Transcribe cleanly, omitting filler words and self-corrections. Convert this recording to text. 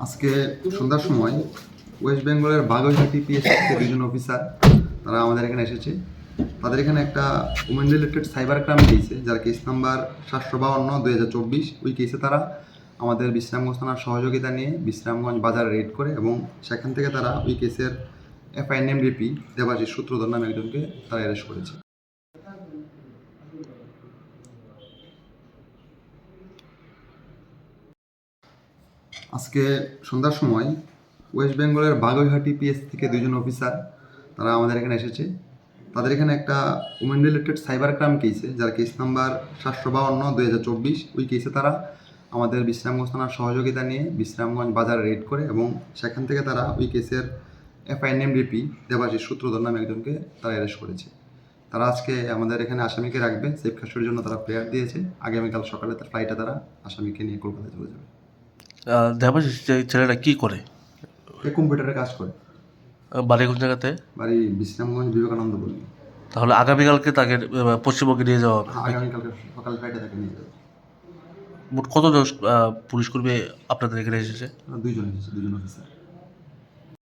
আজকে সন্ধ্যার সময় ওয়েস্ট বেঙ্গলের বাগুইহাটি পিএস থেকে দুজন অফিসার তারা আমাদের এখানে এসেছে। তাদের এখানে একটা উমেন রিলেটেড সাইবার ক্রাইম কেসে, যার কেস নাম্বার 752/2024। ওই কেসে তারা আমাদের বিশ্রামগঞ্জ থানার সহযোগিতা নিয়ে বিশ্রামগঞ্জ বাজার রেড করে এবং সেখান থেকে তারা ওই কেসের FINMDP দেবাশিস সূত্রধর নামে একজনকে তারা অ্যারেস্ট করেছে। আজকে সন্ধ্যার সময় ওয়েস্ট বেঙ্গলের বাগুইহাটি পিএস থেকে দুজন অফিসার তারা আমাদের এখানে এসেছে। তাদের এখানে একটা উমেন রিলেটেড সাইবার ক্রাইম কেসে, যার কেস নাম্বার 752/2024। ওই কেসে তারা আমাদের বিশ্রামগঞ্জ থানার সহযোগিতা নিয়ে বিশ্রামগঞ্জ বাজার রেড করে এবং সেখান থেকে তারা ওই কেসের FINMDP দেবাশিস সূত্রধর নামে একজনকে তারা অ্যারেস্ট করেছে। তারা আজকে আমাদের এখানে আসামিকে রাখবে, সেফ কাস্টডির জন্য তারা প্রেয়ার দিয়েছে। আগামীকাল সকালে তার ফ্লাইটে তারা আসামিকে নিয়ে কলকাতায় চলে যাবে। দেবাশিস যে ছেলেটা কি করে? সে কম্পিউটারে কাজ করে। বাড়ি কোন জায়গাতে? বাড়ি বিশ্রামগঞ্জ বিবেকানন্দ বলল। তাহলে আগামীকালকে তাকে পশ্চিমবঙ্গে নিয়ে যাওয়া হবে। আগামীকালকে সকাল ফ্লাইটে তাকে নিয়ে যাবে। মোট কতজন পুলিশ কর্মী আপনাদের এখানে এসেছে? দুইজন এসেছে, দুজন অফিসার।